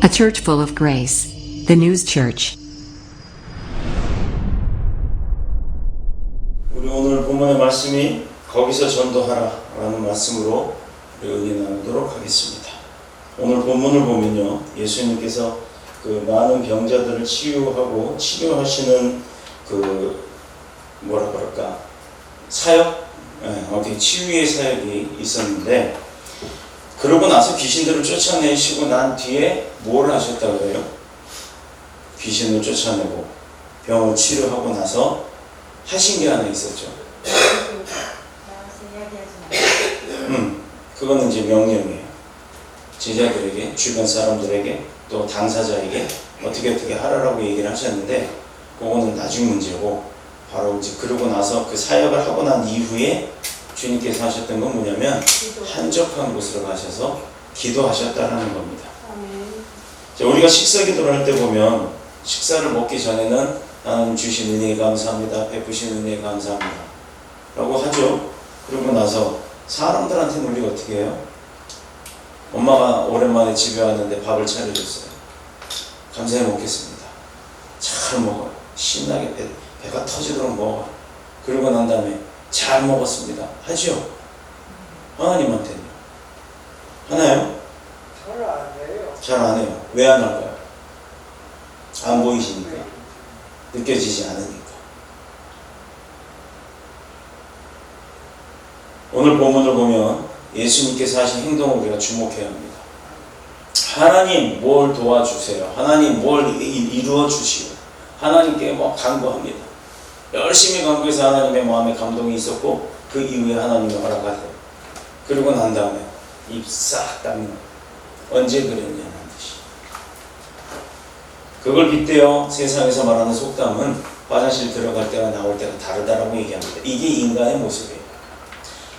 A church full of grace. The News Church. 우리 오늘 본문의 말씀이 거기서 전도하라 라는 말씀으로 우리 은혜 나누도록 하겠습니다. 오늘 본문을 보면요, 예수님께서 그 많은 병자들을 치유하고 치료하시는 뭐라 그럴까, 사역, 어떻게 치유의 사역이 있었는데, 그러고 나서 귀신들을 쫓아내시고 난 뒤에 뭘 하셨다고 그래요? 귀신을 쫓아내고 병을 치료하고 나서 하신 게 하나 있었죠. 그거는 이제 명령이에요. 제자들에게, 주변 사람들에게, 또 당사자에게 어떻게 하라라고 얘기를 하셨는데, 그거는 나중 문제고, 바로 이제 그러고 나서 그 사역을 하고 난 이후에 주님께서 하셨던 건 뭐냐면 한적한 곳으로 가셔서 기도하셨다는 겁니다. 자, 우리가 식사 기도를 할 때 보면 식사를 먹기 전에는 하나님 주신 은혜에 감사합니다, 베푸신 은혜에 감사합니다 라고 하죠. 그러고 나서 사람들한테는 우리가 어떻게 해요? 엄마가 오랜만에 집에 왔는데 밥을 차려줬어요. 감사히 먹겠습니다. 잘 먹어요. 신나게 배가 터지도록 먹어요. 그러고 난 다음에 잘 먹었습니다 하죠. 하나님한테는요? 하나요? 잘 안 해요. 잘 안 해요. 왜 안 할까요? 안 보이시니까. 느껴지지 않으니까. 오늘 본문을 보면 예수님께서 하신 행동을 우리가 주목해야 합니다. 하나님 뭘 도와주세요. 하나님 뭘 이루어 주시오. 하나님께 간구합니다. 열심히 간구해서 하나님의 마음에 감동이 있었고, 그 이후에 하나님이 허락하세요. 그러고 난 다음에 입 싹 닦는, 언제 그랬냐는 듯이. 그걸 빗대어 세상에서 말하는 속담은 화장실 들어갈 때와 나올 때가 다르다라고 얘기합니다. 이게 인간의 모습이에요.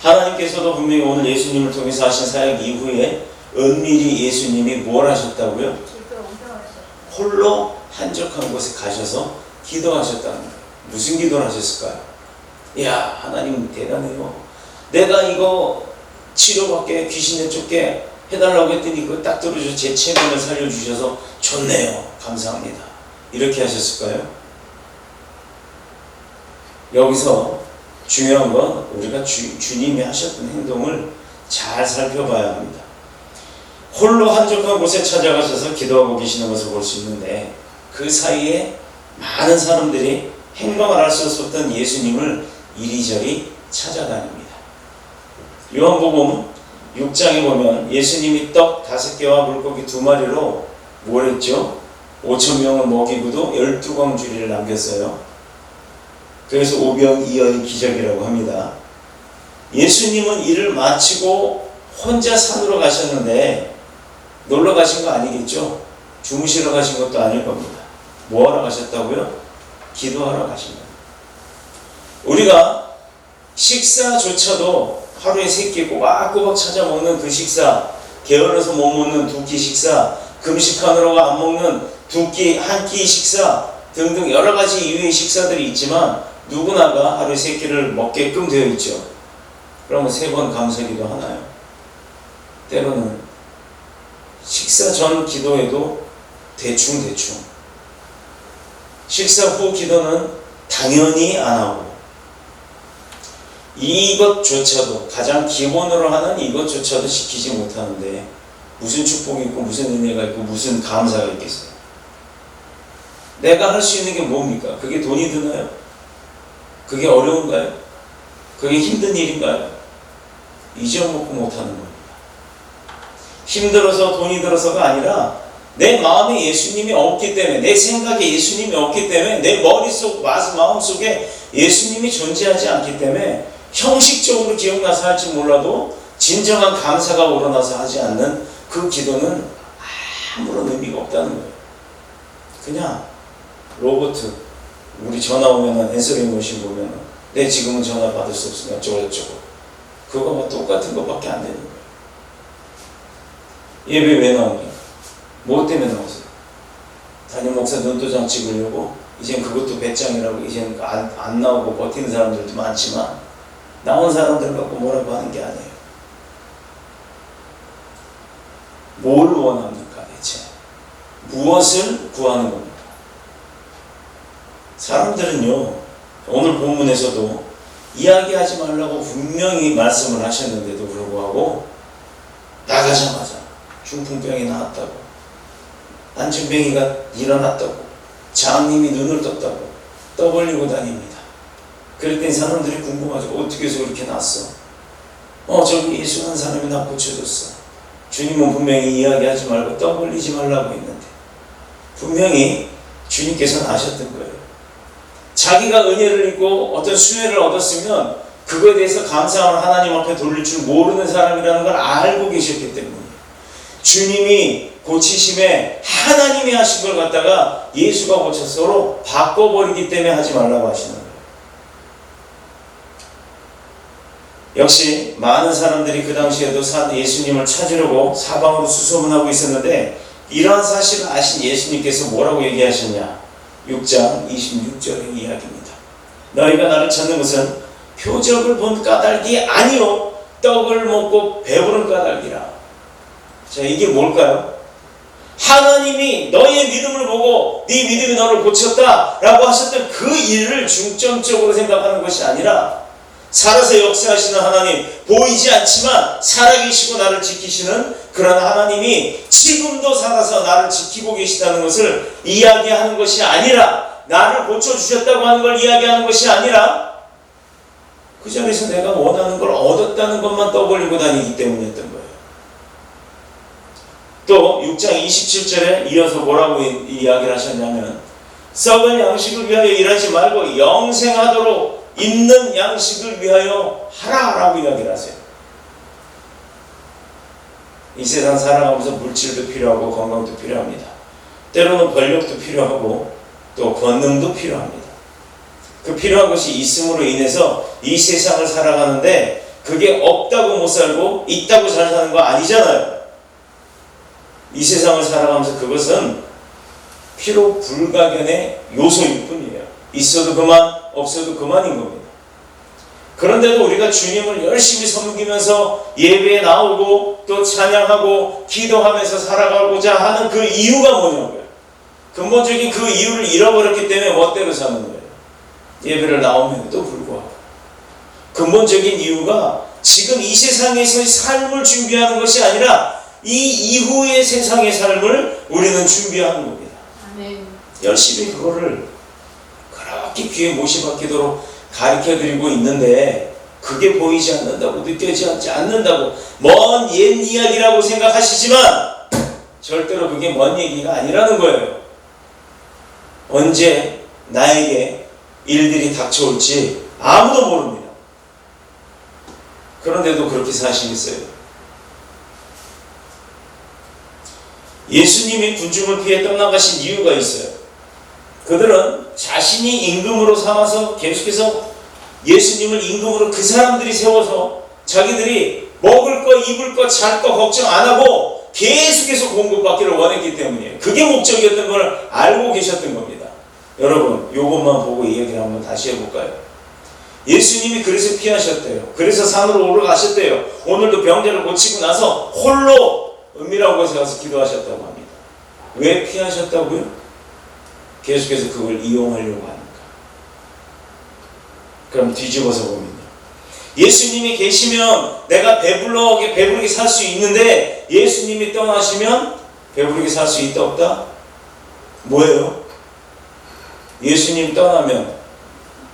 하나님께서도 분명히 오늘 예수님을 통해서 하신 사역 이후에 은밀히 예수님이 뭘 하셨다고요? 홀로 한적한 곳에 가셔서 기도하셨다는 거예요. 무슨 기도를 하셨을까요? 야, 하나님 대단해요. 내가 이거 치료받게, 귀신 내쫓게 해달라고 했더니 그거 딱 들어주셔서 제 체면을 살려주셔서 좋네요. 감사합니다. 이렇게 하셨을까요? 여기서 중요한 건 우리가 주님이 하셨던 행동을 잘 살펴봐야 합니다. 홀로 한적한 곳에 찾아가셔서 기도하고 계시는 것을 볼 수 있는데, 그 사이에 많은 사람들이 행방을 알 수 없었던 예수님을 이리저리 찾아다닙니다. 요한복음 6장에 보면 예수님이 떡 5개와 물고기 2마리로 뭘 했죠? 5,000명을 먹이고도 12광주리를 남겼어요. 그래서 오병이어의 기적이라고 합니다. 예수님은 일을 마치고 혼자 산으로 가셨는데, 놀러 가신 거 아니겠죠? 주무시러 가신 것도 아닐 겁니다. 뭐 하러 가셨다고요? 기도하러 가신 겁니다. 우리가 식사조차도 하루에 3끼 꼬박꼬박 찾아 먹는 그 식사, 게을러서 못 먹는 2끼 식사, 금식하느라고 안 먹는 2끼, 1끼 식사 등등 여러 가지 이유의 식사들이 있지만, 누구나가 하루에 3끼를 먹게끔 되어 있죠. 그러면 3번 감사기도 하나요? 때로는 식사 전 기도에도 대충 식사 후 기도는 당연히 안 하고, 이것조차도 가장 기본으로 하는 이것조차도 지키지 못하는데 무슨 축복이 있고 무슨 은혜가 있고 무슨 감사가 있겠어요? 내가 할 수 있는 게 뭡니까? 그게 돈이 드나요? 그게 어려운가요? 그게 힘든 일인가요? 잊어먹고 못하는 겁니다. 힘들어서 돈이 들어서가 아니라 내 마음에 예수님이 없기 때문에, 내 생각에 예수님이 없기 때문에, 내 머릿속, 마음속에 예수님이 존재하지 않기 때문에 형식적으로 기억나서 할지 몰라도 진정한 감사가 우러나서 하지 않는 그 기도는 아무런 의미가 없다는 거예요. 그냥 로봇, 우리 전화 오면은 앤서링 머신 보면은 내 지금은 전화 받을 수 없으니까 어쩌고 그거와 똑같은 것밖에 안 되는 거예요. 예배 왜 나오니? 뭐 때문에 나오세요? 담임 목사 눈도장 찍으려고? 이젠 그것도 배짱이라고 이젠 안 나오고 버티는 사람들도 많지만, 나온 사람들 갖고 뭐라고 하는 게 아니에요. 뭘 원합니까 대체? 무엇을 구하는 겁니까? 사람들은요, 오늘 본문에서도 이야기하지 말라고 분명히 말씀을 하셨는데도 불구하고 나가자마자 중풍병이 나왔다고, 안진뱅이가 일어났다고, 장님이 눈을 떴다고 떠벌리고 다닙니다. 그럴 땐 사람들이 궁금하죠. 어떻게 해서 그렇게 났어? 저기 예수 한 사람이 나 고쳐줬어. 주님은 분명히 이야기하지 말고 떠벌리지 말라고 했는데 분명히 주님께서는 아셨던 거예요. 자기가 은혜를 입고 어떤 수혜를 얻었으면 그거에 대해서 감사함을 하나님 앞에 돌릴 줄 모르는 사람이라는 걸 알고 계셨기 때문에 주님이 고치심에 하나님이 하신 걸 갖다가 예수가 고쳐 서로 바꿔버리기 때문에 하지 말라고 하시는 거예요. 역시 많은 사람들이 그 당시에도 예수님을 찾으려고 사방으로 수소문하고 있었는데 이러한 사실을 아신 예수님께서 뭐라고 얘기하셨냐? 6장 26절의 이야기입니다. 너희가 나를 찾는 것은 표적을 본 까닭이 아니요 떡을 먹고 배부른 까닭이라. 자, 이게 뭘까요? 하나님이 너의 믿음을 보고 네 믿음이 너를 고쳤다 라고 하셨던 그 일을 중점적으로 생각하는 것이 아니라 살아서 역사하시는 하나님, 보이지 않지만 살아계시고 나를 지키시는 그런 하나님이 지금도 살아서 나를 지키고 계시다는 것을 이야기하는 것이 아니라, 나를 고쳐주셨다고 하는 걸 이야기하는 것이 아니라 그 자리에서 내가 원하는 걸 얻었다는 것만 떠벌리고 다니기 때문이었던 거예요. 또 6장 27절에 이어서 뭐라고 이야기를 하셨냐면 썩은 양식을 위하여 일하지 말고 영생하도록 있는 양식을 위하여 하라라고 이야기를 하세요. 이 세상 살아가면서 물질도 필요하고 건강도 필요합니다. 때로는 권력도 필요하고 또 권능도 필요합니다. 그 필요한 것이 있음으로 인해서 이 세상을 살아가는데 그게 없다고 못 살고 있다고 잘 사는 거 아니잖아요. 이 세상을 살아가면서 그것은 필요 불가견의 요소일 뿐이에요. 있어도 그만, 없어도 그만인 겁니다. 그런데도 우리가 주님을 열심히 섬기면서 예배에 나오고 또 찬양하고 기도하면서 살아가고자 하는 그 이유가 뭐냐고요. 근본적인 그 이유를 잃어버렸기 때문에 멋대로 사는 거예요. 예배를 나오면도 불구하고 근본적인 이유가 지금 이 세상에서의 삶을 준비하는 것이 아니라 이 이후의 세상의 삶을 우리는 준비하는 겁니다. 아멘. 열심히 그거를 그렇게 귀에 못이 박히도록 가르쳐드리고 있는데 그게 보이지 않는다고, 느껴지지 않는다고 먼 옛 이야기라고 생각하시지만 절대로 그게 먼 얘기가 아니라는 거예요. 언제 나에게 일들이 닥쳐올지 아무도 모릅니다. 그런데도 그렇게 사시겠어요? 예수님이 군중을 피해 떠나가신 이유가 있어요. 그들은 자신이 임금으로 삼아서 계속해서 예수님을 임금으로 그 사람들이 세워서 자기들이 먹을 거, 입을 거, 잘 거 걱정 안 하고 계속해서 공급받기를 원했기 때문이에요. 그게 목적이었던 걸 알고 계셨던 겁니다. 여러분, 이것만 보고 이야기를 한번 다시 해볼까요? 예수님이 그래서 피하셨대요. 그래서 산으로 올라가셨대요. 오늘도 병자를 고치고 나서 홀로 은밀한 곳에 가서 기도하셨다고 합니다. 왜 피하셨다고요? 계속해서 그걸 이용하려고 하니까. 그럼 뒤집어서 보면요. 예수님이 계시면 내가 배부르게 살 수 있는데 예수님이 떠나시면 배부르게 살 수 있다 없다? 뭐예요? 예수님 떠나면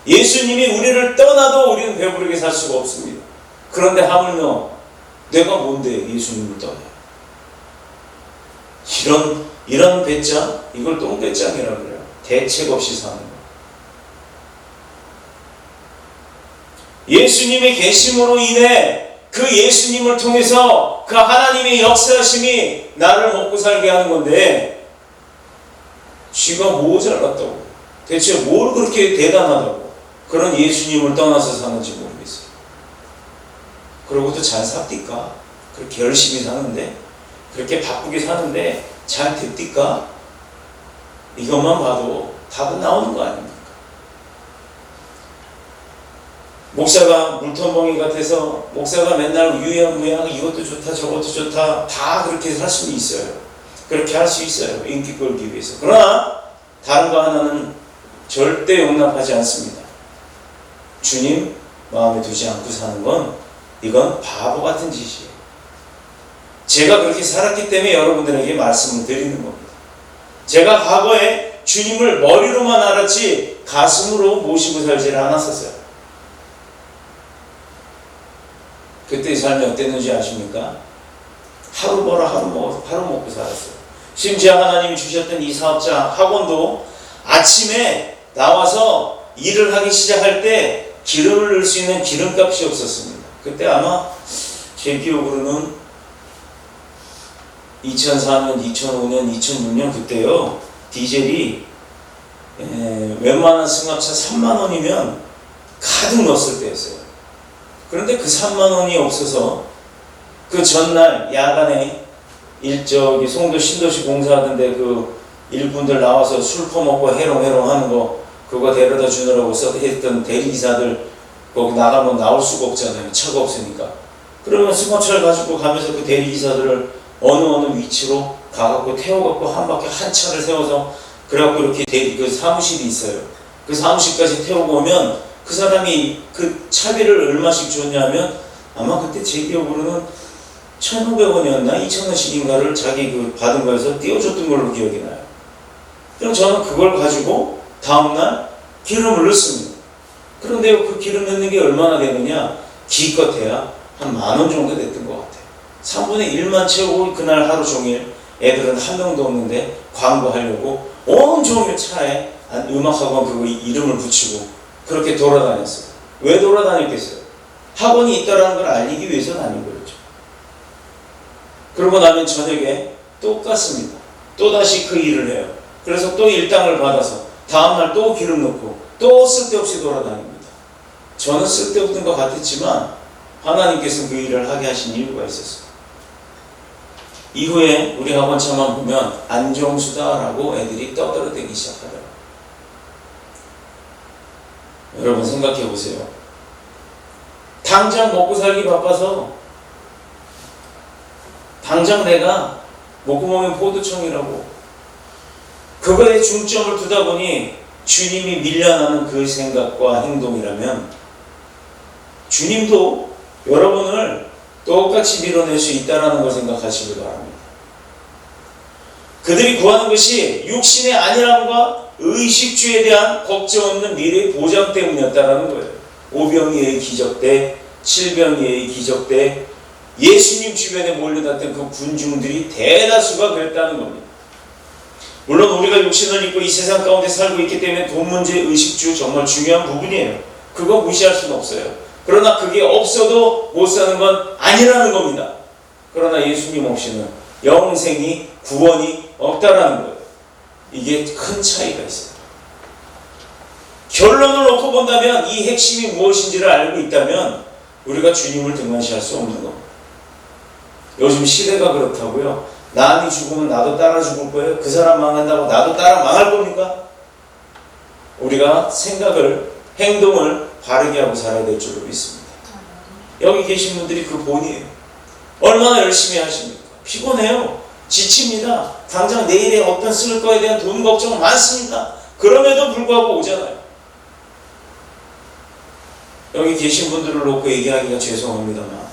예수님이 우리를 떠나도 우리는 배부르게 살 수가 없습니다. 그런데 하물며 내가 뭔데 예수님을 떠나요? 이런 배짱? 이걸 똥배짱이라고 그래요. 대책 없이 사는 거. 예수님의 계심으로 인해 그 예수님을 통해서 그 하나님의 역사하심이 나를 먹고 살게 하는 건데 쥐가 모자랐다고, 대체 뭘 그렇게 대단하다고 그런 예수님을 떠나서 사는지 모르겠어요. 그러고도 잘 삽니까? 그렇게 열심히 사는데, 그렇게 바쁘게 사는데 잘 됩니까? 이것만 봐도 답은 나오는 거 아닙니까? 목사가 물텀벙이 같아서 목사가 맨날 유야무야 이것도 좋다 저것도 좋다 다 그렇게 살 수는 있어요. 그렇게 할 수 있어요. 인기 끌기 위해서. 그러나 다른 거 하나는 절대 용납하지 않습니다. 주님 마음에 두지 않고 사는 건 이건 바보 같은 짓이에요. 제가 그렇게 살았기 때문에 여러분들에게 말씀을 드리는 겁니다. 제가 과거에 주님을 머리로만 알았지 가슴으로 모시고 살지를 않았었어요. 그때의 삶이 어땠는지 아십니까? 하루 벌어 하루 먹고 살았어요. 심지어 하나님이 주셨던 이 사업자 학원도 아침에 나와서 일을 하기 시작할 때 기름을 넣을 수 있는 기름값이 없었습니다. 그때 아마 제 기억으로는 2004년, 2005년, 2006년 그때요. 디젤이 웬만한 승합차 3만 원이면 가득 넣었을 때였어요. 그런데 그 3만 원이 없어서 그 전날 야간에 일적이 송도 신도시 공사하던데 그 일꾼들 나와서 술 퍼먹고 해롱해롱 하는 거 그거 데려다 주느라고 했던 대리기사들 거기 나가면 나올 수가 없잖아요. 차가 없으니까. 그러면 승합차를 가지고 가면서 그 대리기사들을 어느 위치로 가갖고 태워갖고 한 바퀴 한 차를 세워서 그래갖고 이렇게 그 사무실이 있어요. 그 사무실까지 태우고 오면 그 사람이 그 차비를 얼마씩 줬냐면 아마 그때 제 기억으로는 1,500원이었나 2,000원씩인가를 자기 그 받은 거에서 띄워줬던 걸로 기억이 나요. 그럼 저는 그걸 가지고 다음날 기름을 넣습니다. 그런데 그 기름 넣는 게 얼마나 되느냐? 기껏해야 한 10,000원 정도 됐던 것 같아요. 3분의 1만 채우고 그날 하루 종일 애들은 한 명도 없는데 광고하려고 온종일 차에 음악학원 그거 이름을 붙이고 그렇게 돌아다녔어요. 왜 돌아다녔겠어요? 학원이 있다는 걸 알리기 위해서 다닌 거였죠. 그러고 나면 저녁에 똑같습니다. 또다시 그 일을 해요. 그래서 또 일당을 받아서 다음날 또 기름 넣고 또 쓸데없이 돌아다닙니다. 저는 쓸데없는 것 같았지만 하나님께서 그 일을 하게 하신 이유가 있었어요. 이후에 우리 학원차만 보면 안정수다라고 애들이 떠들어대기 시작하더라고요. 여러분 생각해 보세요. 당장 먹고 살기 바빠서 당장 내가 목구멍에 포도청이라고 그거에 중점을 두다 보니 주님이 밀려나는 그 생각과 행동이라면 주님도 여러분을 똑같이 밀어낼 수 있다는 걸 생각하시기 바랍니다. 그들이 구하는 것이 육신의 안일함과 의식주에 대한 걱정 없는 미래의 보장 때문이었다는 거예요. 오병이의 기적대, 칠병이의 기적대, 예수님 주변에 몰려났던 그 군중들이 대다수가 그랬다는 겁니다. 물론 우리가 육신을 입고 이 세상 가운데 살고 있기 때문에 돈 문제, 의식주 정말 중요한 부분이에요. 그거 무시할 수는 없어요. 그러나 그게 없어도 못 사는 건 아니라는 겁니다. 그러나 예수님 없이는 영생이, 구원이 없다라는 거예요. 이게 큰 차이가 있어요. 결론을 놓고 본다면 이 핵심이 무엇인지를 알고 있다면 우리가 주님을 등한시할 수 없는 겁니다. 요즘 시대가 그렇다고요. 남이 죽으면 나도 따라 죽을 거예요. 그 사람 망한다고 나도 따라 망할 겁니까? 우리가 생각을, 행동을 바르게 하고 살아야 될 줄로 믿습니다. 여기 계신 분들이 그 본이에요. 얼마나 열심히 하십니까? 피곤해요. 지칩니다. 당장 내일에 어떤 쓸 거에 대한 돈 걱정 많습니다. 그럼에도 불구하고 오잖아요. 여기 계신 분들을 놓고 얘기하기가 죄송합니다만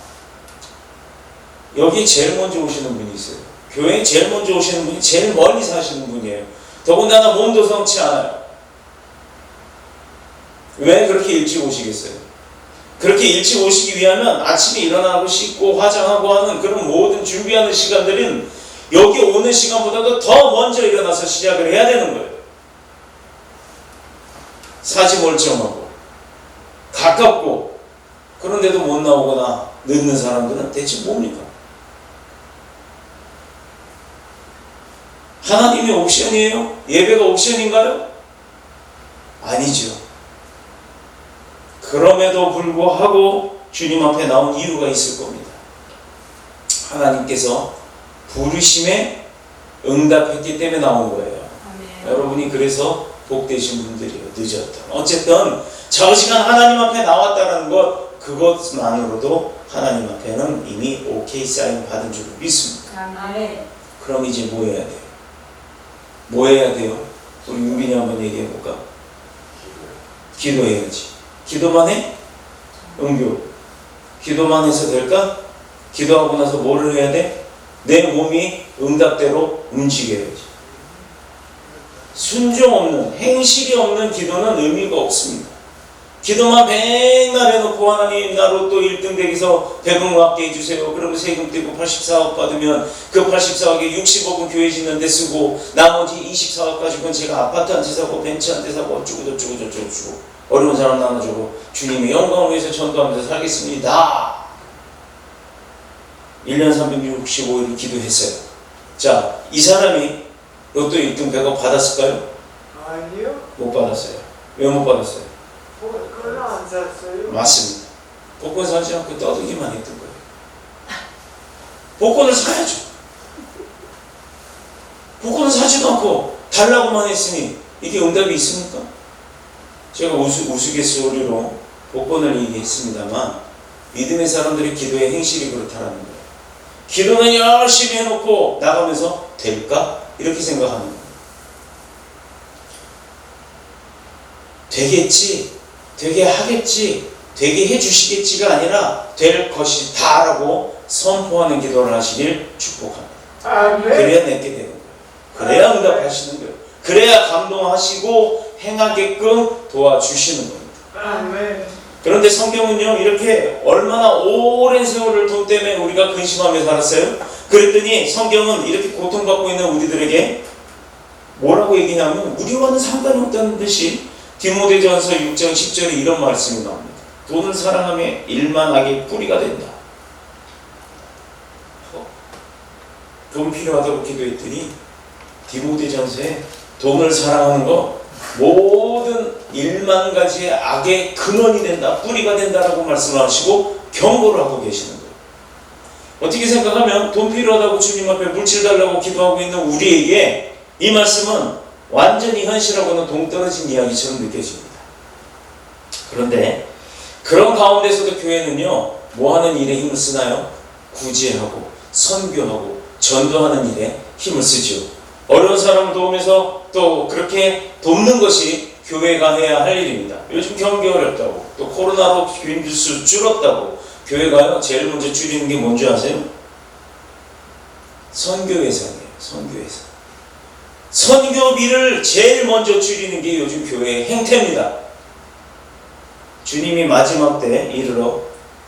여기 제일 먼저 오시는 분이 있어요. 교회에 제일 먼저 오시는 분이 제일 멀리 사시는 분이에요. 더군다나 몸도 성치 않아요. 왜 그렇게 일찍 오시겠어요? 그렇게 일찍 오시기 위하면 아침에 일어나고 씻고 화장하고 하는 그런 모든 준비하는 시간들은 여기 오는 시간보다도 더 먼저 일어나서 시작을 해야 되는 거예요. 사지멀쩡하고 가깝고 그런데도 못 나오거나 늦는 사람들은 대체 뭡니까? 하나님의 옵션이에요? 예배가 옵션인가요? 아니죠. 그럼에도 불구하고 주님 앞에 나온 이유가 있을 겁니다. 하나님께서 부르심에 응답했기 때문에 나온 거예요. 여러분이 그래서 복되신 분들이에요. 늦었다. 어쨌든 저 시간 하나님 앞에 나왔다는 것 그것만으로도 하나님 앞에는 이미 오케이 사인 받은 줄 믿습니다. 그럼 이제 뭐 해야 돼요? 뭐 해야 돼요? 우리 윤빈이 한번 얘기해 볼까? 기도해야지. 기도만 해? 은교. 기도만 해서 될까? 기도하고 나서 뭐를 해야 돼? 내 몸이 응답대로 움직여야지. 순종 없는, 행실이 없는 기도는 의미가 없습니다. 기도만 맨날 해놓고 하나님 나로 또 1등 되기 위해서 100억 받게 해주세요. 그러면 세금 떼고 84억 받으면 그 84억에 60억은 교회 짓는 데 쓰고 나머지 24억 가지고는 제가 아파트 한 채 사고 벤츠 한 대 사고 어쩌고 저쩌고 저쩌고 주고 어려운 사람 나눠주고 주님의 영광을 위해서 전도하면서 살겠습니다. 1년 365일을 기도했어요. 자, 이 사람이 로또 1등 100억 받았을까요? 아니요. 못 받았어요. 왜 못 받았어요? 그건 안 샀어요. 맞습니다. 복권 사지 않고 떠들기만 했던 거예요. 복권을 사야죠. 복권을 사지도 않고 달라고만 했으니 이게 응답이 있습니까? 제가 우스갯소리로 복권을 얘기했습니다만 믿음의 사람들이 기도의 행실이 그렇다는 거예요. 기도는 열심히 해놓고 나가면서 될까? 이렇게 생각하는 거예요. 되겠지, 되게 하겠지, 되게 해주시겠지가 아니라 될 것이다 라고 선포하는 기도를 하시길 축복합니다. 아멘. 그래야 내게 되는 거예요. 그래야 응답하시는 거예요. 그래야 감동하시고 행하게끔 도와주시는 겁니다. 아멘. 그런데 성경은요, 이렇게 얼마나 오랜 세월을 돈 때문에 우리가 근심하며 살았어요? 그랬더니 성경은 이렇게 고통받고 있는 우리들에게 뭐라고 얘기냐면 우리와는 상관이 없다는 듯이 디모데전서 6장 10절에 이런 말씀이 나옵니다. 돈을 사랑하며 일만 악의 뿌리가 된다. 돈 필요하다고 기도했더니 디모데전서에 돈을 사랑하는 거 모든 1만 가지의 악의 근원이 된다, 뿌리가 된다라고 말씀하시고 경고를 하고 계시는 거예요. 어떻게 생각하면 돈 필요하다고 주님 앞에 물질 달라고 기도하고 있는 우리에게 이 말씀은 완전히 현실하고는 동떨어진 이야기처럼 느껴집니다. 그런데 그런 가운데서도 교회는요, 뭐 하는 일에 힘을 쓰나요? 구제하고 선교하고 전도하는 일에 힘을 쓰죠. 어려운 사람 도우면서 또 그렇게 돕는 것이 교회가 해야 할 일입니다. 요즘 경기 어렵다고, 또 코로나로 빈수 줄었다고 교회가요 제일 먼저 줄이는 게 뭔지 아세요? 선교 예산이에요. 선교 예산. 선교비를 제일 먼저 줄이는 게 요즘 교회의 행태입니다. 주님이 마지막 때 이르러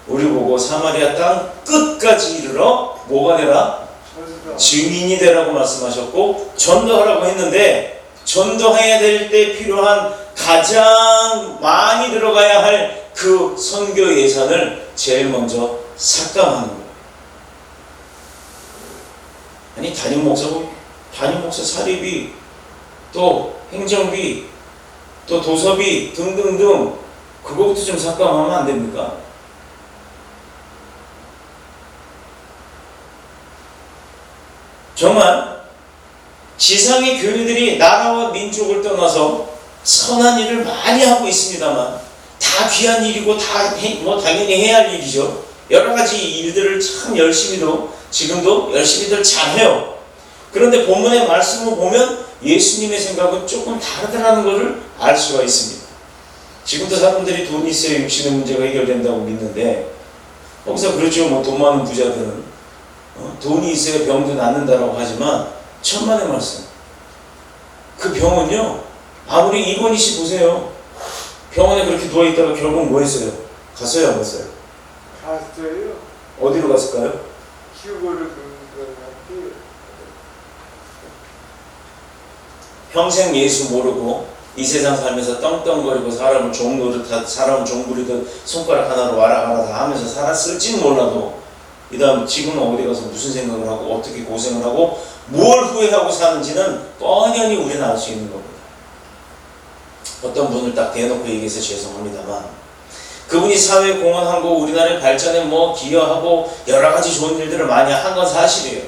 우리 보고 사마리아 땅 끝까지 이르러 뭐가 되라? 증인이 되라고 말씀하셨고 전도하라고 했는데 전도해야 될 때 필요한 가장 많이 들어가야 할 그 선교 예산을 제일 먼저 삭감하는 거예요. 아니 담임 목사 사립비, 또 행정비, 또 도서비 등등등 그거부터 좀 삭감하면 안 됩니까? 정말 지상의 교회들이 나라와 민족을 떠나서 선한 일을 많이 하고 있습니다만 다 귀한 일이고 다 뭐 당연히 해야 할 일이죠. 여러 가지 일들을 참 열심히도 지금도 열심히들 잘해요. 그런데 본문의 말씀을 보면 예수님의 생각은 조금 다르다는 것을 알 수가 있습니다. 지금도 사람들이 돈이 있어야 육신의 문제가 해결된다고 믿는데 거기서 그렇죠. 뭐 돈 많은 부자들은 돈이 있어야 병도 낫는다라고 하지만 천만의 말씀. 그 병은요, 아무리 이건희 씨 보세요. 병원에 그렇게 누워있다가 결국 뭐 했어요? 갔어요, 안 갔어요? 갔어요. 어디로 갔을까요? 휴고를 그 같아요. 평생 예수 모르고 이 세상 살면서 떵떵거리고 사람을 종노릇하듯 사람을 종부리듯 손가락 하나로 와라 가라 다 하면서 살았을지는 몰라도 이 다음 지금은 어디 가서 무슨 생각을 하고 어떻게 고생을 하고 뭘 후회하고 사는지는 뻔히 우리는 알 수 있는 겁니다. 어떤 분을 딱 대놓고 얘기해서 죄송합니다만 그분이 사회에 공헌한 거 우리나라의 발전에 뭐 기여하고 여러 가지 좋은 일들을 많이 한 건 사실이에요.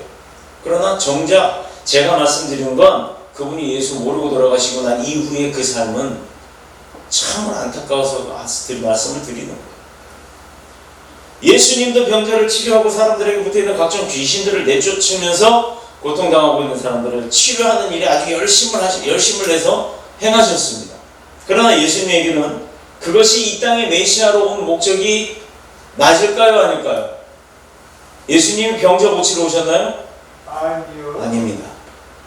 그러나 정작 제가 말씀드리는 건 그분이 예수 모르고 돌아가시고 난 이후의 그 삶은 참으로 안타까워서 말씀을 드리는 거예요. 예수님도 병자를 치료하고 사람들에게 붙어있는 각종 귀신들을 내쫓으면서 고통당하고 있는 사람들을 치료하는 일에 아주 열심을 내서 행하셨습니다. 그러나 예수님에게는 그것이 이 땅에 메시아로 온 목적이 맞을까요? 아닐까요? 예수님이 병자 고치러 오셨나요? 아니요. 아닙니다.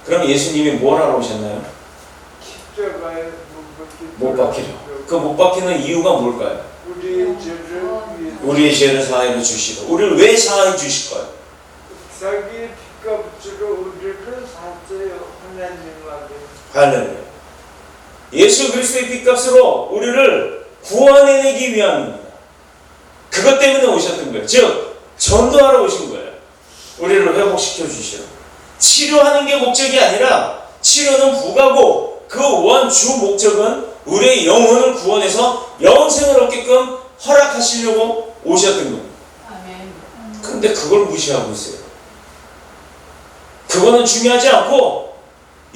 그럼 예수님이 뭘 하러 오셨나요? 십자가에 못 박히려. 그 못 박히는 이유가 뭘까요? 우리의 죄를 위해 우리의 죄를 사하여 주시고, 우리를 왜 사하여 주실까요? 자기의 핏값으로 우리를 샀어요. 하나님한테. 할렐루야. 예수 그리스도의 핏값으로 우리를 구원해내기 위함입니다. 그것 때문에 오셨던 거예요. 즉 전도하러 오신 거예요. 우리를 회복시켜 주시오. 치료하는 게 목적이 아니라 치료는 부가고 그 원주 목적은 우리의 영혼을 구원해서 영생을 얻게끔 허락하시려고 오셨던 겁니다. 그런데 그걸 무시하고 있어요. 그거는 중요하지 않고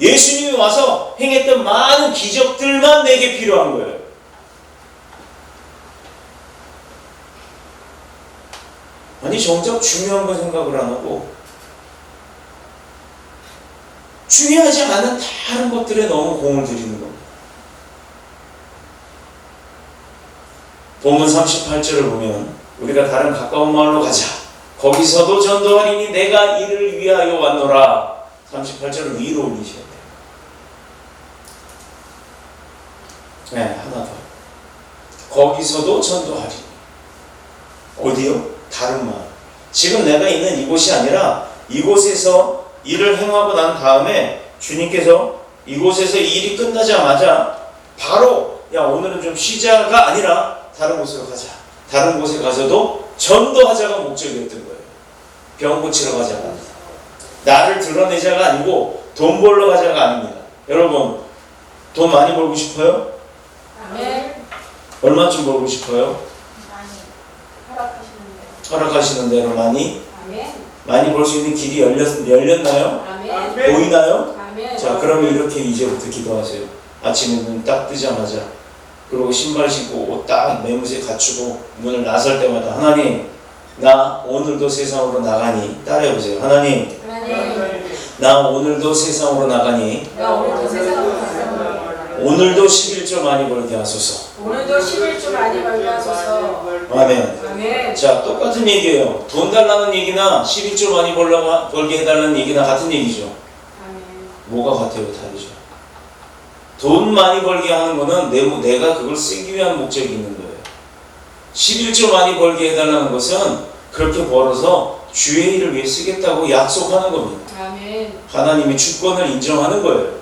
예수님이 와서 행했던 많은 기적들만 내게 필요한 거예요. 아니 정작 중요한 거 생각을 안 하고 중요하지 않은 다른 것들에 너무 공을 들이는 겁니다. 본문 38절을 보면 우리가 다른 가까운 마을로 가자. 거기서도 전도하리니 내가 이를 위하여 왔노라. 38절을 위로 올리셔야 돼요. 네, 하나 더. 거기서도 전도하리니. 어디요? 다른 마을. 지금 내가 있는 이곳이 아니라 이곳에서 일을 행하고 난 다음에 주님께서 이곳에서 일이 끝나자마자 바로 야 오늘은 좀 쉬자가 아니라 다른 곳으로 가자. 다른 곳에 가서도 전도하자가 목적이었던 거예요. 병 고치러 가자가 아니다. 나를 드러내자가 아니고 돈 벌러 가자가 아닙니다. 여러분 돈 많이 벌고 싶어요? 아멘. 얼마쯤 벌고 싶어요? 많이 허락하시는 대로 많이? 아멘. 많이 벌 수 있는 길이 열렸나요? 아멘. 보이나요? 아멘. 자, 그러면 이렇게 이제부터 기도하세요. 아침에 눈 딱 뜨자마자 그리고 신발 신고 옷 딱 매무새 갖추고 문을 나설 때마다 하나님 나 오늘도 세상으로 나가니 따라해보세요. 하나님 하나님, 나 오늘도 세상으로 나가니 나 오늘도 세상으로 가서 오늘도 11조 많이 벌게 하소서. 오늘도 11조 많이 벌게 하소서. 아멘. 아멘. 자, 똑같은 얘기예요. 돈 달라는 얘기나 11조 많이 벌게 해달라는 얘기나 같은 얘기죠. 아멘. 뭐가 같아요? 다르죠. 돈 많이 벌게 하는 거는 내가 그걸 쓰기 위한 목적이 있는 거예요. 11조 많이 벌게 해달라는 것은 그렇게 벌어서 주의 일을 위해 쓰겠다고 약속하는 겁니다. 아멘. 하나님이 주권을 인정하는 거예요.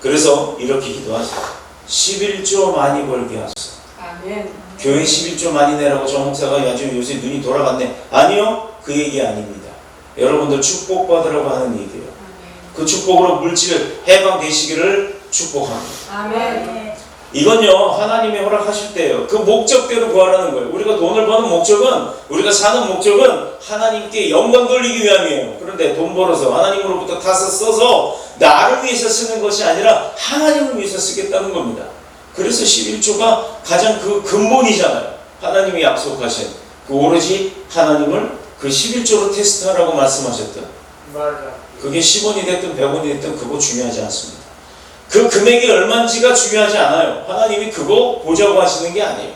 그래서 이렇게 기도하세요. 11조 많이 벌게 하소서. 아멘. 교회 11조 많이 내라고 저 목사가 아주 요새 눈이 돌아갔네. 아니요, 그 얘기 아닙니다. 여러분들 축복받으라고 하는 얘기예요. 아멘. 그 축복으로 물질 해방되시기를 축복합니다. 아멘. 이건요 하나님이 허락하실 때예요. 그 목적대로 구하라는 거예요. 우리가 돈을 버는 목적은, 우리가 사는 목적은 하나님께 영광 돌리기 위함이에요. 그런데 돈 벌어서 하나님으로부터 타서 써서 나를 위해서 쓰는 것이 아니라 하나님을 위해서 쓰겠다는 겁니다. 그래서 11조가 가장 그 근본이잖아요. 하나님이 약속하신 그 오로지 하나님을 그 11조로 테스트하라고 말씀하셨던, 맞아. 그게 10원이 됐든 100원이 됐든 그거 중요하지 않습니다. 그 금액이 얼마인지가 중요하지 않아요. 하나님이 그거 보자고 하시는 게 아니에요.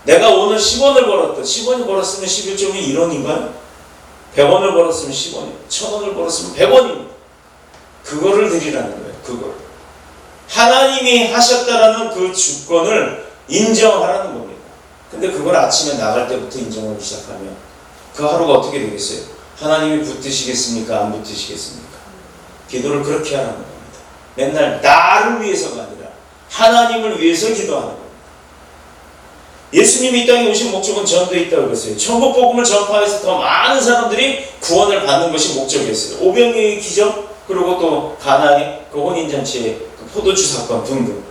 내가 오늘 10원을 벌었다. 10원이 벌었으면 11조면 1원인가요? 100원을 벌었으면 10원이에요. 1000원을 벌었으면 100원입니다. 그거를 드리라는 거예요. 그걸. 하나님이 하셨다라는 그 주권을 인정하라는 겁니다. 근데 그걸 아침에 나갈 때부터 인정하기 시작하면 그 하루가 어떻게 되겠어요? 하나님이 붙드시겠습니까? 안 붙드시겠습니까? 기도를 그렇게 하라는 겁니다. 맨날 나를 위해서가 아니라 하나님을 위해서 기도하는 겁니다. 예수님이 이 땅에 오신 목적은 전도에 있다고 그랬어요. 천국 복음을 전파해서 더 많은 사람들이 구원을 받는 것이 목적이었어요. 오병이어의 기적, 그리고 또 가나의 그 혼인잔치의 그 포도주 사건 등등.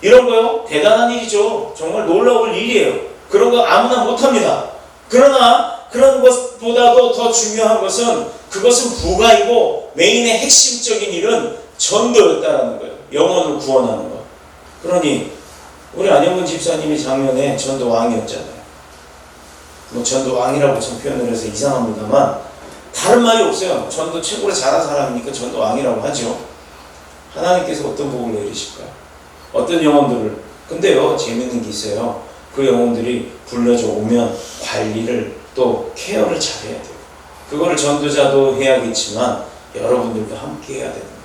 이런 거요, 대단한 일이죠. 정말 놀라울 일이에요. 그런 거 아무나 못합니다. 그러나 그런 것보다도 더 중요한 것은, 그것은 부가이고 메인의 핵심적인 일은 전도였다라는 거예요. 영혼을 구원하는 거. 그러니 우리 안영근 집사님이 작년에 전도왕이었잖아요. 뭐 전도왕이라고 참 표현을 해서 이상합니다만, 다른 말이 없어요. 전도 최고로 잘한 사람이니까 전도 왕이라고 하죠. 하나님께서 어떤 복을 내리실까요? 어떤 영혼들을. 근데요, 재밌는 게 있어요. 그 영혼들이 불려져 오면 관리를 또 케어를 잘해야 돼요. 그거를 전도자도 해야겠지만 여러분들도 함께 해야 되는 겁니다.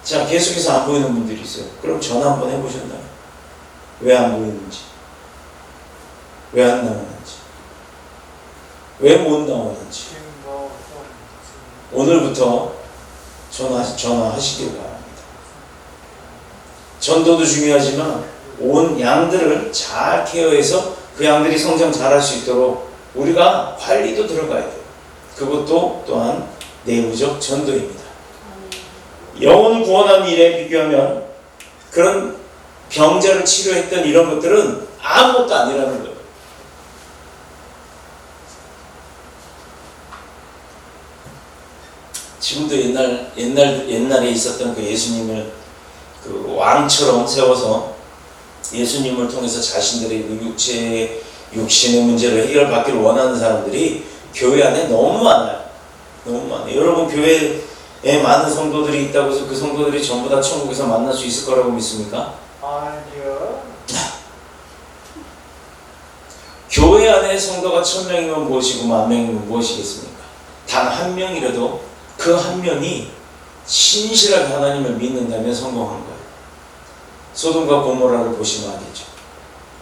자, 계속해서 안 보이는 분들이 있어요. 그럼 전화 한번 해보셨나요? 왜 안 보이는지, 왜 안 나오는지, 왜 못 나오는지. 오늘부터 전화하시길 바랍니다. 전도도 중요하지만 온 양들을 잘 케어해서 그 양들이 성장 잘할 수 있도록 우리가 관리도 들어가야 돼요. 그것도 또한 내부적 전도입니다. 영혼을 구원한 일에 비교하면 그런 병자를 치료했던 이런 것들은 아무것도 아니라는 거예요. 지금도 옛날에 있었던 그 예수님을 그 왕처럼 세워서 예수님을 통해서 자신들의 육신의 문제를 해결받기를 원하는 사람들이 교회 안에 너무 많아요. 너무 많아요. 여러분, 교회에 많은 성도들이 있다고 해서 그 성도들이 전부 다 천국에서 만날 수 있을 거라고 믿습니까? 아니요. 교회 안에 성도가 1000명이면 무엇이고 10,000명이면 무엇이겠습니까? 단 한 명이라도 그 한 명이 신실하게 하나님을 믿는다면 성공한 거예요. 소돔과 고모라를 보시면 알겠죠.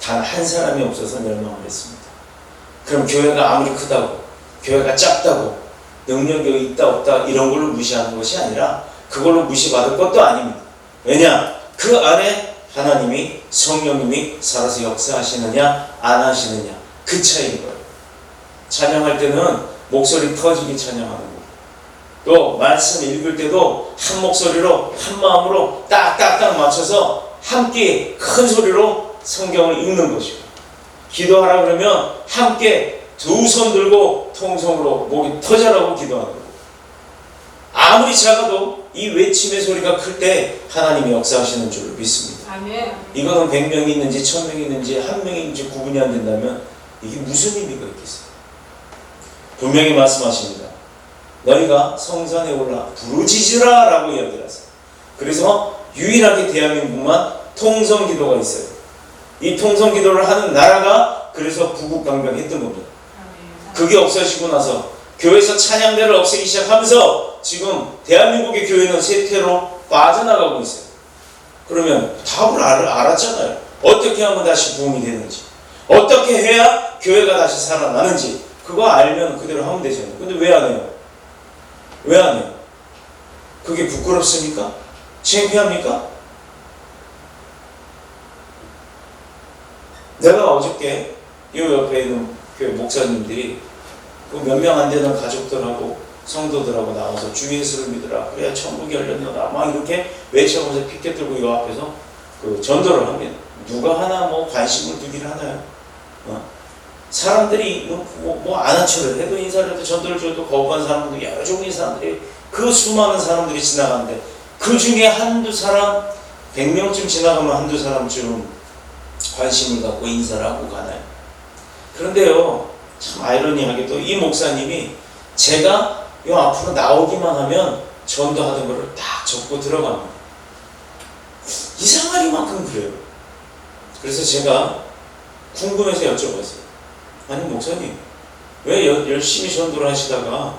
단 한 사람이 없어서 멸망을 했습니다. 그럼 교회가 아무리 크다고, 교회가 작다고, 능력이 있다 없다 이런 걸로 무시하는 것이 아니라 그걸로 무시받을 것도 아닙니다. 왜냐? 그 안에 하나님이, 성령님이 살아서 역사하시느냐 안 하시느냐, 그 차이인 거예요. 찬양할 때는 목소리 터지게 찬양하는 거고, 또 말씀 읽을 때도 한 목소리로 한 마음으로 딱딱딱 맞춰서 함께 큰 소리로 성경을 읽는 것이고, 기도하라 그러면 함께 두 손 들고 통성으로 목이 터져라고 기도하는 거고, 아무리 작아도 이 외침의 소리가 클 때 하나님이 역사하시는 줄을 믿습니다. 아멘. 이거는 100명이 있는지 1000명이 있는지 1명이 있는지 구분이 안 된다면 이게 무슨 의미가 있겠어요? 분명히 말씀하십니다. 너희가 성산에 올라 부르짖으라 라고 이야기를 하세요. 그래서 유일하게 대한민국만 통성기도가 있어요. 이 통성기도를 하는 나라가 그래서 부국강병했던 겁니다. 그게 없어지고 나서 교회에서 찬양대를 없애기 시작하면서 지금 대한민국의 교회는 쇠퇴로 빠져나가고 있어요. 그러면 답을 알았잖아요. 어떻게 하면 다시 부흥이 되는지, 어떻게 해야 교회가 다시 살아나는지, 그거 알면 그대로 하면 되잖아요. 근데 왜 안 해요? 왜 안 해요? 그게 부끄럽습니까? 창피합니까? 내가 어저께 이 옆에 있는 교회 목사님들이 그 몇 명 안 되는 가족들하고 성도들하고 나와서 주 예수를 믿으라, 그래야 천국이 열렸노라 막 이렇게 외쳐보면서 피켓 들고 이 앞에서 그 전도를 합니다. 누가 하나 뭐 관심을 두길 하나요? 사람들이 뭐 아는 척을 해도 인사를 해도 전도를 줘도 거부한 사람도 여러 종류의 사람들이, 그 수많은 사람들이 지나가는데 그 중에 한두 사람, 100명쯤 지나가면 한두 사람쯤 관심을 갖고 인사를 하고 가나요? 그런데요, 참 아이러니하게도 이 목사님이 제가 요 앞으로 나오기만 하면 전도하던 거를 딱 적고 들어갑니다. 이상하리만큼 그래요. 그래서 제가 궁금해서 여쭤봤어요. 아니 목사님, 왜 열심히 전도를 하시다가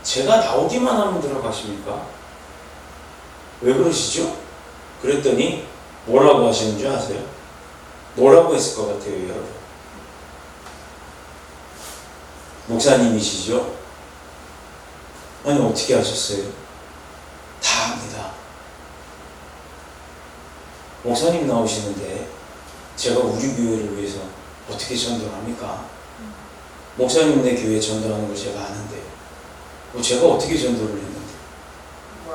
제가 나오기만 하면 들어가십니까? 왜 그러시죠? 그랬더니 뭐라고 하시는 줄 아세요? 뭐라고 했을 것 같아요, 여러분? 목사님이시죠? 아니 어떻게 하셨어요? 다 합니다. 목사님 나오시는데 제가 우리 교회를 위해서 어떻게 전도를 합니까? 목사님네 교회 전도하는 걸 제가 아는데 제가 어떻게 전도를 했는데,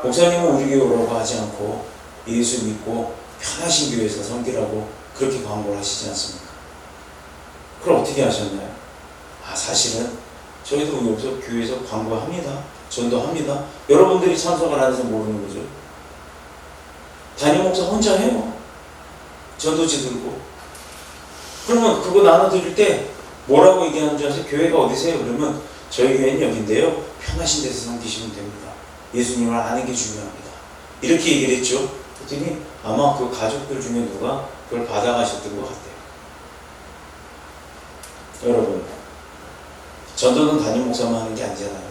목사님은 우리 교회라고 하지 않고 예수 믿고 편하신 교회에서 섬기라고 그렇게 광고를 하시지 않습니까? 그럼 어떻게 하셨나요? 사실은 저희도 여기서 교회에서 광고합니다. 전도합니다. 여러분들이 참석을 안 해서 모르는 거죠. 담임 목사 혼자 해요. 전도지 들고. 그러면 그거 나눠드릴 때 뭐라고 얘기하는 줄 아세요? 교회가 어디세요? 그러면 저희 교회는 여기인데요. 편하신 데서 섬기시면 됩니다. 예수님을 아는 게 중요합니다. 이렇게 얘기를 했죠. 그랬더니 아마 그 가족들 중에 누가 그걸 받아가셨던 것 같아요. 여러분, 전도는 담임 목사만 하는 게 아니잖아요.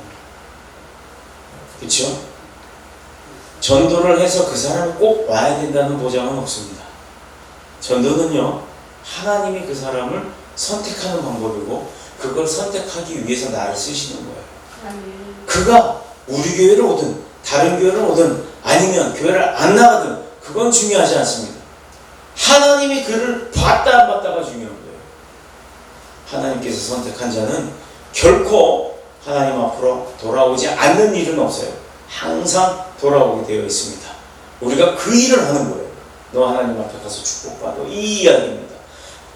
그렇죠? 전도를 해서 그 사람이 꼭 와야 된다는 보장은 없습니다. 전도는요, 하나님이 그 사람을 선택하는 방법이고 그걸 선택하기 위해서 나를 쓰시는 거예요. 그가 우리 교회를 오든 다른 교회를 오든 아니면 교회를 안 나가든 그건 중요하지 않습니다. 하나님이 그를 봤다 안 봤다가 중요한 거예요. 하나님께서 선택한 자는 결코 하나님 앞으로 돌아오지 않는 일은 없어요. 항상 돌아오게 되어 있습니다. 우리가 그 일을 하는 거예요. 너 하나님 앞에 가서 축복받아. 이 이야기입니다.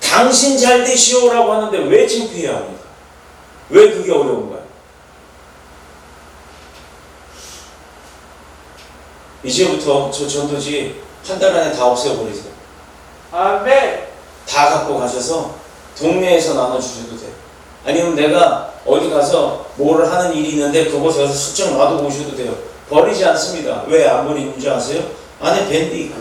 당신 잘 되시오라고 하는데 왜 창피해야 합니까? 왜 그게 어려운가요? 이제부터 저 전도지 한 달 안에 다 없애버리세요. 아멘. 다 갖고 가셔서 동네에서 나눠주셔도 돼요. 아니면 내가 어디 가서 뭐를 하는 일이 있는데 그곳에 가서 슬쩍 놔두고 오셔도 돼요. 버리지 않습니다. 왜 안 버리는 줄 아세요? 안에 밴드 있고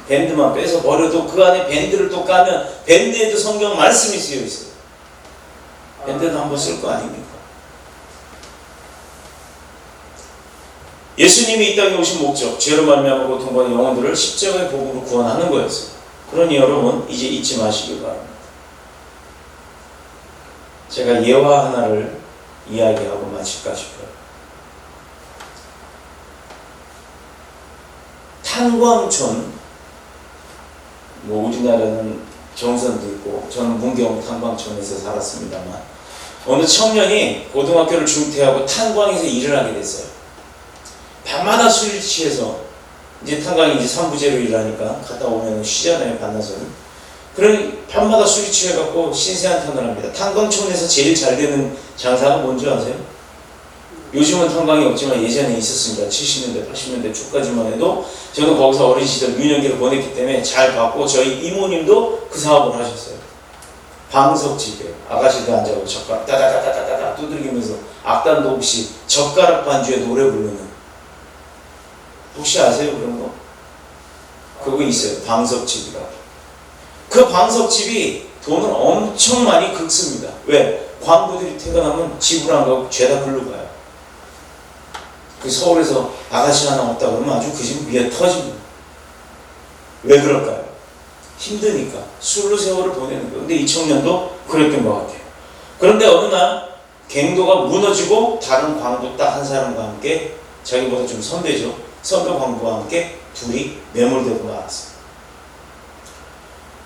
밴드만 빼서 버려도 그 안에 밴드를 또 까면 밴드에도 성경 말씀이 쓰여 있어요. 밴드도 한번 쓸 거 아닙니까? 예수님이 이 땅에 오신 목적, 죄로 말미암아 고통받는 영혼들을 십자가의 복음으로 구원하는 거였어요. 그러니 여러분 이제 잊지 마시길 바랍니다. 제가 예화 하나를 이야기하고 마칠까 싶어요. 탄광촌, 우리나라는 경선도 있고 저는 문경 탄광촌에서 살았습니다만 어느 청년이 고등학교를 중퇴하고 탄광에서 일을 하게 됐어요. 밤마다 술을 취해서 이제 탄광이 이제 3부제로 일하니까 갔다 오면 쉬잖아요. 만나서는. 그러니 밤마다 술이 취해갖고 신세한탄을 합니다. 탄광촌에서 제일 잘 되는 장사가 뭔지 아세요? 요즘은 탄광이 없지만 예전에 있었습니다. 70년대, 80년대 초까지만 해도 저는 거기서 어린 시절 유년기를 보냈기 때문에 잘 봤고 저희 이모님도 그 사업을 하셨어요. 방석집이에요. 아가씨들 앉아서 젓가락 따다다다다다 두들기면서 악단도 없이 젓가락 반주에 노래 부르는, 혹시 아세요 그런 거? 그거 있어요. 방석집이라고. 그 방석집이 돈을 엄청 많이 긁습니다. 왜? 광부들이 퇴근하면 집을 안 가고 죄다 글로 가요. 그 서울에서 아가씨 하나 없다 그러면 아주 그 집 위에 터집니다. 왜 그럴까요? 힘드니까 술로 세월을 보내는 거예요. 근데 이 청년도 그랬던 것 같아요. 그런데 어느 날 갱도가 무너지고 다른 광부 딱 한 사람과 함께, 자기보다 좀 선배죠, 선배 광부와 함께 둘이 매몰되고 말았어요.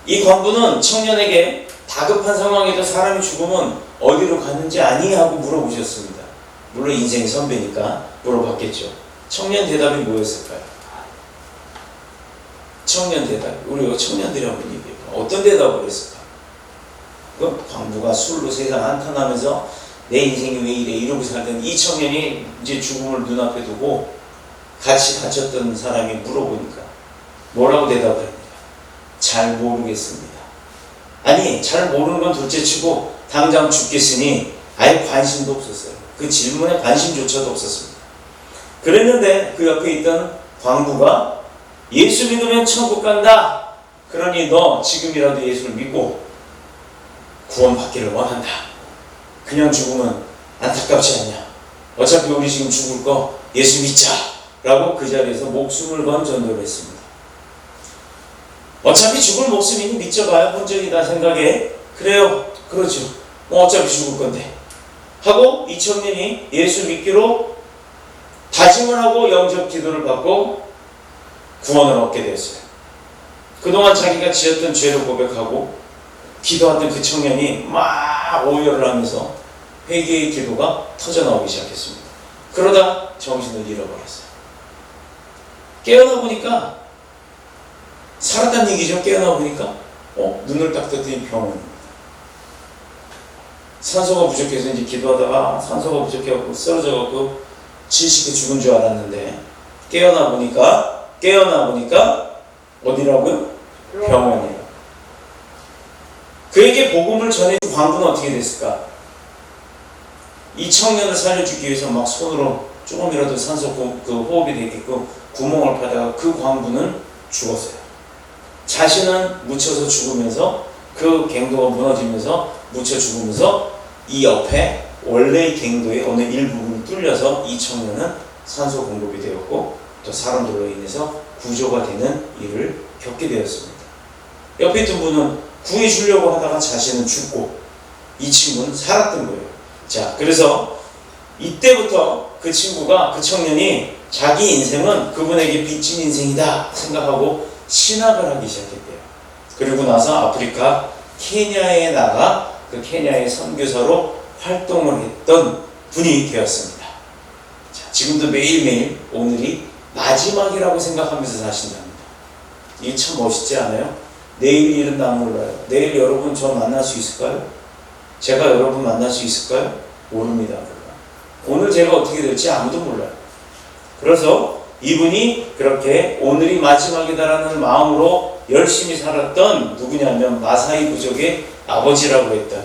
이 광부는 청년에게 다급한 상황에도 사람이 죽으면 어디로 가는지 아니? 하고 물어보셨습니다. 물론 인생의 선배니까 물어봤겠죠. 청년 대답이 뭐였을까요? 청년 대답. 우리 청년들이 한번 얘기해요. 어떤 대답을 했을까? 그 광부가 술로 세상 한탄하면서 내 인생이 왜 이래 이러고 살던 이 청년이 이제 죽음을 눈앞에 두고 같이 갇혔던 사람이 물어보니까 뭐라고 대답을 합니다. 잘 모르겠습니다. 아니, 잘 모르는 건 둘째치고 당장 죽겠으니 아예 관심도 없었어요. 그 질문에 관심조차도 없었습니다. 그랬는데 그 옆에 있던 광부가 예수 믿으면 천국 간다. 그러니 너 지금이라도 예수를 믿고 구원받기를 원한다. 그냥 죽으면 안타깝지 않냐. 어차피 우리 지금 죽을 거 예수 믿자. 라고 그 자리에서 목숨을 건 전도를 했습니다. 어차피 죽을 목숨이니 믿져봐야 본전이다 생각에 그래요. 그렇죠. 어차피 죽을 건데. 하고 이 청년이 예수 믿기로 다짐을 하고 영접 기도를 받고 구원을 얻게 되었어요. 그동안 자기가 지었던 죄를 고백하고 기도하던 그 청년이 막 오열을 하면서 회개의 기도가 터져나오기 시작했습니다. 그러다 정신을 잃어버렸어요. 깨어나 보니까 살았다는 얘기죠. 깨어나 보니까 눈을 딱 떴더니 병원입니다. 산소가 부족해서 이제 기도하다가 산소가 부족해갖고 쓰러져갖고 질식해 죽은 줄 알았는데 깨어나 보니까 어디라고요? 병원이에요. 그에게 복음을 전해준 광부는 어떻게 됐을까? 이 청년을 살려주기 위해서 막 손으로 조금이라도 산소 호흡이 되게끔 구멍을 파다가 그 광부는 죽었어요. 자신은 묻혀서 죽으면서 그 갱도가 무너지면서 묻혀 죽으면서 이 옆에 원래의 갱도의 어느 일부분이 뚫려서 이 청년은 산소 공급이 되었고 또 사람들로 인해서 구조가 되는 일을 겪게 되었습니다. 옆에 있던 분은 구해주려고 하다가 자신은 죽고 이 친구는 살았던 거예요. 자, 그래서 이때부터 그 친구가, 그 청년이 자기 인생은 그분에게 빚진 인생이다 생각하고 신학을 하기 시작했대요. 그리고 나서 아프리카 케냐에 나가 그 케냐의 선교사로 활동을 했던 분이 되었습니다. 자, 지금도 매일매일 오늘이 마지막이라고 생각하면서 사신답니다. 이게 참 멋있지 않아요? 내일 일은 난 몰라요. 내일 여러분 저 만날 수 있을까요? 제가 여러분 만날 수 있을까요? 모릅니다. 오늘 제가 어떻게 될지 아무도 몰라요. 그래서 이분이 그렇게 오늘이 마지막이다라는 마음으로 열심히 살았던 누구냐면 마사이 부족의 아버지라고 했던,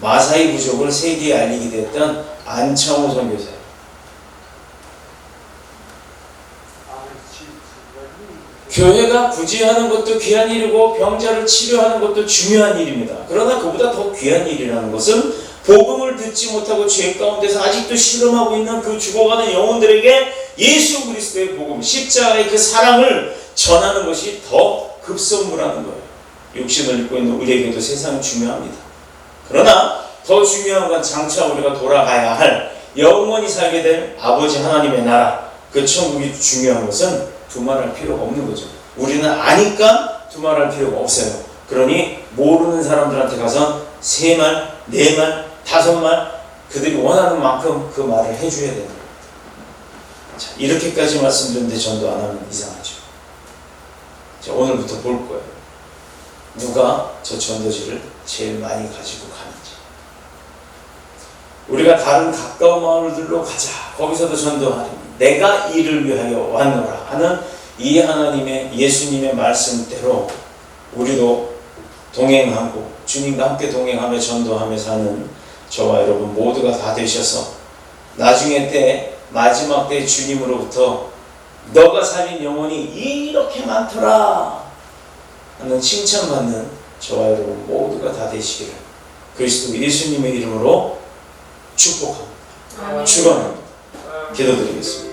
마사이 부족을 세계에 알리게 됐던 안창호 선교사예요. 교회가 구제하는 것도 귀한 일이고 병자를 치료하는 것도 중요한 일입니다. 그러나 그보다 더 귀한 일이라는 것은 복음을 듣지 못하고 죄 가운데서 아직도 실험하고 있는 그 죽어가는 영혼들에게 예수 그리스도의 복음, 십자가의 그 사랑을 전하는 것이 더 급선무라는 거예요. 육신을 입고 있는 우리에게도 세상이 중요합니다. 그러나 더 중요한 건 장차 우리가 돌아가야 할 영원히 살게 될 아버지 하나님의 나라, 그 천국이 중요한 것은 두말할 필요가 없는 거죠. 우리는 아니까 두말할 필요가 없어요. 그러니 모르는 사람들한테 가서 3말, 4말, 5말 그들이 원하는 만큼 그 말을 해줘야 되는 거예요. 자, 이렇게까지 말씀드렸는데 전도 안 하면 이상하죠. 자, 오늘부터 볼 거예요. 누가 저 전도지를 제일 많이 가지고 가는지. 우리가 다른 가까운 마을들로 가자. 거기서도 전도하리니 내가 이를 위하여 왔노라 하는 이 하나님의, 예수님의 말씀대로 우리도 동행하고 주님과 함께 동행하며 전도하며 사는 저와 여러분 모두가 다 되셔서 나중에 때, 마지막 때 주님으로부터 너가 살린 영혼이 이렇게 많더라 하는 칭찬받는 저와 여러분 모두가 다 되시기를 그리스도 예수님의 이름으로 축복합니다. 축원합니다. 기도드리겠습니다.